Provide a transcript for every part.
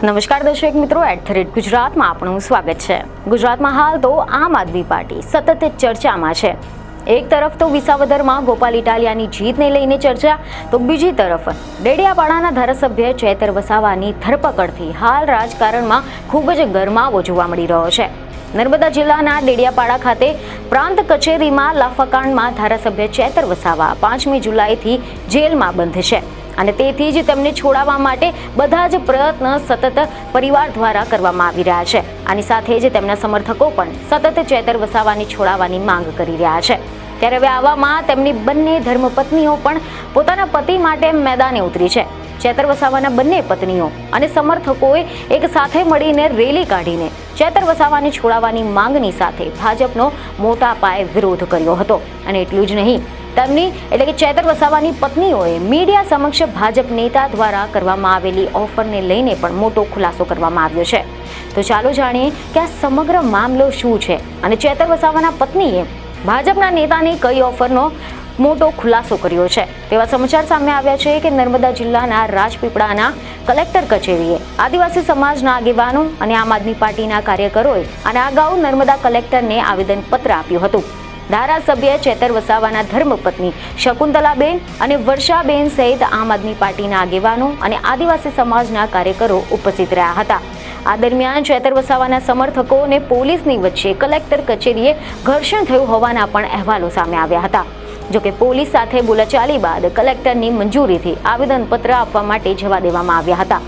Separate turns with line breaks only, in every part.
નમસ્કાર દર્શક મિત્રો, @ગુજરાતમાં આપનું સ્વાગત છે। ગુજરાતમાં હાલ તો આમ આદમી પાર્ટી સતત ચર્ચામાં છે। એક તરફ તો વિસાવદરમાં ગોપાલ ઇટાલિયાની જીતને લઈને ચર્ચા, તો બીજી તરફ ડેડિયાપાડાના ધારાસભ્ય ચેતર વસાવાની ધરપકડથી હાલ રાજકારણમાં ખૂબ જ ગરમાવો જોવા મળી રહ્યો છે। નર્મદા જિલ્લાના ડેડિયાપાડા ખાતે પ્રાંત કચેરીમાં લાફાકાંડમાં ધારાસભ્ય ચેતર વસાવા 5મી જુલાઈથી જેલમાં બંધ છે અને તેથી જ તેમને છોડાવવા માટે બધા જ પ્રયત્ન સતત પરિવાર દ્વારા કરવામાં આવી રહ્યા છે। આની સાથે જ તેમના સમર્થકો પણ સતત ચેતર વસાવાની છોડાવવાની માંગ કરી રહ્યા છે। ત્યારે હવે આવામાં તેમની બંને ધર્મપત્નીઓ પણ પોતાના પતિ માટે મેદાને ઉતરી છે। ચેતર વસાવાના બંને પત્નીઓ અને સમર્થકોએ એક સાથે મળીને રેલી કાઢીને ચેતર વસાવાની છોડાવવાની માંગની સાથે ભાજપનો મોટા પાયે વિરોધ કર્યો હતો। અને એટલું જ નહીં, તેમની એટલે કે ચેતર વસાવાની પત્નીઓએ મીડિયા સમક્ષ ભાજપ નેતા દ્વારા કરવામાં આવેલી ઓફરને લઈને પણ મોટો ખુલાસો કરવામાં આવ્યો છે। તો ચાલો જાણીએ કે આ સમગ્ર મામલો શું છે અને ચેતર વસાવાના પત્નીએ ભાજપના નેતાની કઈ ઓફરનો મોટો ખુલાસો કર્યો છે। તેવા સમાચાર સામે આવ્યા છે કે નર્મદા જિલ્લાના રાજપીપળાના કલેક્ટર કચેરીએ આદિવાસી સમાજના આગેવાનો અને આમ આદમી પાર્ટીના કાર્યકરોએ અને અગાઉ નર્મદા કલેક્ટરને આવેદનપત્ર આપ્યું હતું। ધારાસભ્ય ચેતર વસાવાના ધર્મપત્ની શકુંતલાબેન અને વર્ષાબેન સહિત આમ આદમી પાર્ટીના આગેવાનો અને આદિવાસી સમાજના કાર્યકરો ઉપસ્થિત રહ્યા હતા। આ દરમિયાન ચેતર વસાવાના સમર્થકો અને પોલીસની વચ્ચે કલેક્ટર કચેરીએ ઘર્ષણ થયું હોવાના પણ અહેવાલો સામે આવ્યા હતા। જોકે પોલીસ સાથે બોલાચાલી બાદ કલેક્ટરની મંજૂરીથી આવેદનપત્ર આપવા માટે જવા દેવામાં આવ્યા હતા।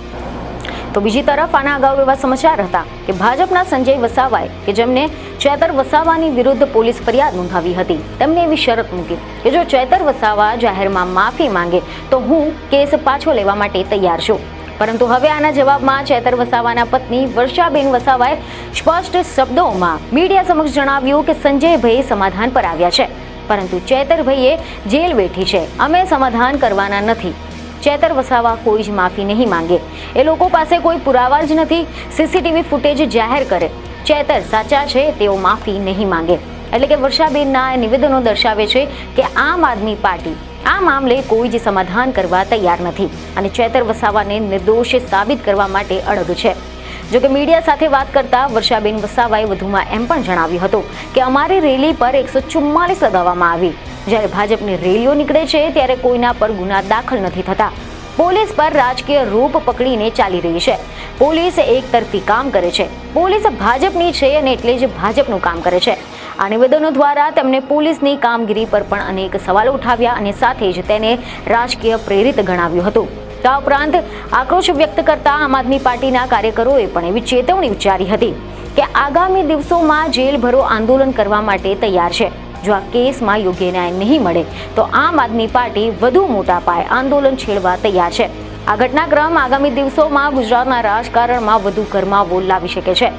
તો બીજી તરફ આના અગાઉ એવા સમાચાર હતા કે ભાજપના સંજય વસાવાએ કે જેમને ચેતર વસાવાની વિરુદ્ધ પોલીસ ફરિયાદ નોંધાવી હતી, તેમને એવી શરત મૂકી કે જો ચેતર વસાવા જાહેરમાં માફી માંગે તો હું કેસ પાછો લેવા માટે તૈયાર છું। પરંતુ હવે આના જવાબમાં ચેતર વસાવાના પત્ની વર્ષાબેન વસાવાએ સ્પષ્ટ શબ્દોમાં મીડિયા સમક્ષ જણાવ્યું કે સંજયભાઈ સમાધાન પર આવ્યા છે, પરંતુ ચેતરભાઈએ જેલ બેઠી છે, અમે સમાધાન કરવાના નથી। ચેતર વસાવા કોઈ જ માફી નહીં માંગે, એ લોકો પાસે કોઈ પુરાવા જ નથી। સીસીટીવી ફૂટેજ જાહેર કરે, ચેતર સાચા છે તેઓ માફી નહીં માંગે। એટલે કે વર્ષાબેનના નિવેદનો દર્શાવે છે કે આમ આદમી પાર્ટી આ મામલે કોઈ જ સમાધાન કરવા તૈયાર નથી અને ચેતર વસાવાને નિર્દોષ સાબિત કરવા માટે અડગ છે। જોકે મીડિયા સાથે વાત કરતા વર્ષાબેન વસાવાએ વધુમાં એમ પણ જણાવ્યું હતું કે અમારી રેલી પર 144 લગાવવામાં આવી। જ્યારે ભાજપની રેલીઓ નીકળે છે ત્યારે કોઈના પર ગુના દાખલ નથી થતા। પોલીસ પર રાજકીય રૂપ પકડીને ચાલી રહી છે। પોલીસ એકતરફી કામ કરે છે। પોલીસ ભાજપની છે અને એટલે જ ભાજપનું કામ કરે છે। આ નિવેદનો દ્વારા તેમણે પોલીસની કામગીરી પર પણ અનેક સવાલો ઉઠાવ્યા અને સાથે જ તેને રાજકીય પ્રેરિત ગણાવ્યું હતું। આ ઉપરાંત આક્રોશ વ્યક્ત કરતા આમ આદમી પાર્ટીના કાર્યકરોએ પણ એવી ચેતવણી ઉચ્ચારી હતી કે આગામી દિવસોમાં જેલભરો આંદોલન કરવા માટે તૈયાર છે। જો આ કેસમાં યોગ્ય ન્યાય નહીં મળે તો આમ આદમી પાર્ટી વધુ મોટા પાયે આંદોલન છેડવા તૈયાર છે। આ ઘટનાક્રમ આગામી દિવસોમાં ગુજરાતના રાજકારણમાં વધુ ગરમાવો લાવી શકે છે।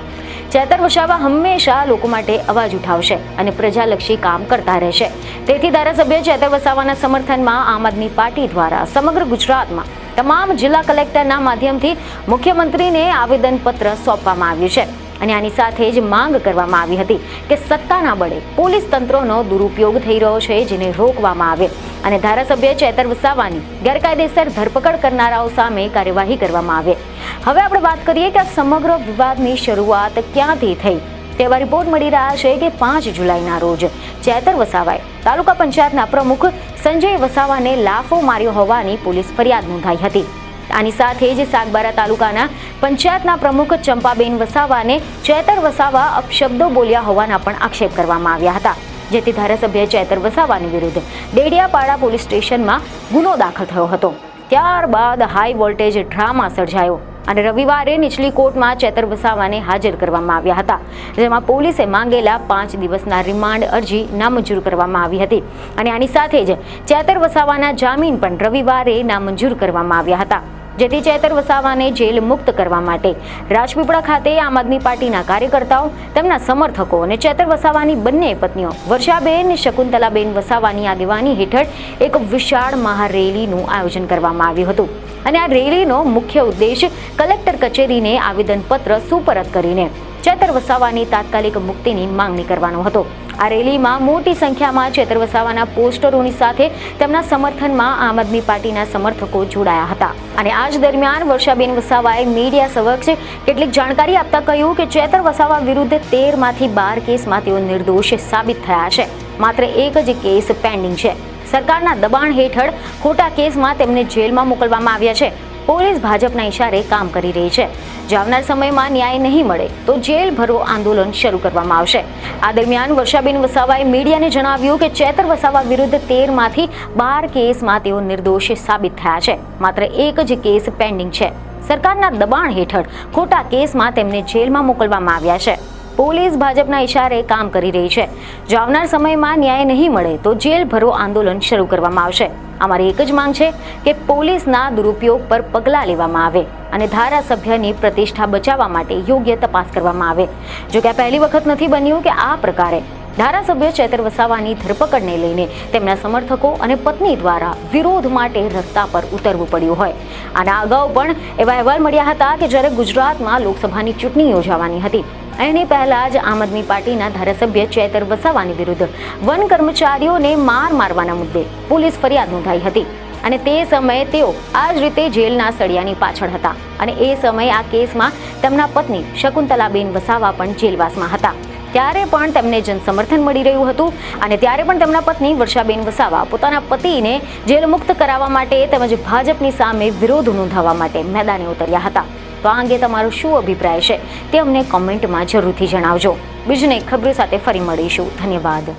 ચેતર વસાવા હંમેશા લોકો માટે અવાજ ઉઠાવશે અને પ્રજાલક્ષી કામ કરતા રહેશે। તેથી ધારાસભ્ય ચેતર વસાવાના સમર્થનમાં આમ આદમી પાર્ટી દ્વારા સમગ્ર ગુજરાતમાં તમામ જિલ્લા કલેક્ટરના માધ્યમથી મુખ્યમંત્રીને આવેદનપત્ર સોંપવામાં આવ્યું છે અને આની સાથે જ માંગ કરવામાં આવી હતી કે સત્તાના બળે પોલીસ તંત્રનો દુરુપયોગ થઈ રહ્યો છે, જેને રોકવામાં આવે અને ધારાસભ્ય ચેતર વસાવાની ગેરકાયદેસર ધરપકડ કરનારાઓ સામે કાર્યવાહી કરવામાં આવે। હવે આપણે વાત કરીએ કે આ સમગ્ર વિવાદની શરૂઆત ક્યાંથી થઈ। તેવા રિપોર્ટ મળી રહ્યા છે કે 5 જુલાઈના રોજ ચેતર વસાવાએ તાલુકા પંચાયતના પ્રમુખ સંજય વસાવાને લાફો માર્યો હોવાની પોલીસ ફરિયાદ નોંધાઈ હતી। આની સાથે જ સાગબારા તાલુકાના પંચાયતના પ્રમુખ ચંપાબેન વસાવાને ચેતર વસાવા અપશબ્દો બોલ્યા હોવાના પણ આક્ષેપ કરવામાં આવ્યા હતા, જેથી ધારાસભ્ય ચેતર વસાવાની વિરુદ્ધ ડેડિયાપાડા પોલીસ સ્ટેશનમાં ગુનો દાખલ થયો હતો। ત્યારબાદ હાઈ વોલ્ટેજ ડ્રામા સર્જાયો અને રવિવારે નીચલી કોર્ટમાં ચેતર વસાવાને હાજર કરવામાં આવ્યા હતા, જેમાં પોલીસે માંગેલા 5 દિવસના રિમાન્ડ અરજી નામંજૂર કરવામાં આવી હતી અને આની સાથે જ ચેતર વસાવાના જામીન પણ રવિવારે નામંજૂર કરવામાં આવ્યા હતા। જેથી ચેતર વસાવાને જેલ મુક્ત કરવા માટે રાજપીપળા ખાતે આમ આદમી પાર્ટીના કાર્યકર્તાઓ, તેમના સમર્થકો અને ચેતર વસાવાની બંને પત્નીઓ વર્ષાબેન શકુંતલાબેન વસાવાની આગેવાની હેઠળ એક વિશાળ મહારેલીનું આયોજન કરવામાં આવ્યું હતું અને આ રેલીનો મુખ્ય ઉદ્દેશ કલેક્ટર કચેરીને આવેદનપત્ર સુપરત કરીને ચેતર વસાવાની તાત્કાલિક મુક્તિની માંગણી કરવાનો હતો। આ રેલીમાં મોટી સંખ્યામાં ચેતર વસાવાના પોસ્ટરોની સાથે તેમના સમર્થનમાં આમ આદમી પાર્ટીના સમર્થકો જોડાયા હતા. અને આ જ દરમિયાન વર્ષાબેન વસાવાએ મીડિયા સમક્ષ કેટલીક જાણકારી આપતા કહ્યું કે ચેતર વસાવા વિરુદ્ધ 13 માંથી 12 કેસમાં તેઓ નિર્દોષ સાબિત થયા છે. માત્ર એક જ કેસ પેન્ડિંગ છે. સરકારના દબાણ હેઠળ ખોટા કેસમાં તેમને જેલમાં મોકલવામાં આવ્યા છે. પોલીસ ભાજપના ઇશારે કામ કરી રહી છે. જો આવનાર સમયમાં ન્યાય નહીં મળે તો જેલ ભરો આંદોલન શરૂ કરવામાં આવશે. આ દરમિયાન વર્ષાબેન વસાવાએ મીડિયાને જણાવ્યું કે ચેતર વસાવા વિરુદ્ધ 13 માંથી 12 કેસમાં તેઓ નિર્દોષ સાબિત થયા છે. માત્ર એક જ કેસ પેન્ડિંગ છે. સરકારના દબાણ હેઠળ ખોટા કેસમાં તેમને જેલમાં મોકલવામાં આવ્યા છે. પોલીસ ભાજપના ઇશારે કામ કરી રહી છે. જો આવનાર સમયમાં ન્યાય નહીં મળે તો જેલ ભરો આંદોલન શરૂ કરવામાં આવશે. અમારી એક જ માંગ છે કે પોલીસના દુરુપયોગ પર પગલાં લેવામાં આવે અને ધારાસભ્યની પ્રતિષ્ઠા બચાવવા માટે યોગ્ય તપાસ કરવામાં આવે. જો કે આ પહેલી વખત નથી બન્યું કે આ પ્રકારે ધારાસભ્ય ચેતર વસાવાની ધરપકડને લઈને તેમના સમર્થકો અને પત્ની દ્વારા વિરોધ માટે રસ્તા પર ઉતરવું પડ્યું હોય. આના અગાઉ પણ એવા અહેવાલ મળ્યા હતા કે જ્યારે ગુજરાતમાં લોકસભાની ચૂંટણી યોજાવાની હતી એની પહેલા જ આમ આદમી પાર્ટીના ધારાસભ્ય ચેતર વસાવાની વિરુદ્ધ વન કર્મચારીઓને મારવાના મુદ્દે પોલીસ ફરિયાદ નોંધાઈ હતી. અને તે સમયે તેઓ આ જ રીતે જેલના સળિયાની પાછળ હતા. અને એ સમયે આ કેસમાં તેમના પત્ની શકુંતલાબેન વસાવા પણ જેલવાસમાં હતા. ત્યારે પણ તેમને જનસમર્થન મળી રહ્યું હતું અને ત્યારે પણ તેમના પત્ની વર્ષાબેન વસાવા પોતાના પતિને જેલ મુક્ત કરાવવા માટે તેમજ ભાજપની સામે વિરોધ નોંધાવવા માટે મેદાને ઉતર્યા હતા. તો આ અંગે તમારો શું અભિપ્રાય છે તે અમને કોમેન્ટમાં જરૂરથી જણાવજો. બીજને ખબરો સાથે ફરી મળીશું. ધન્યવાદ.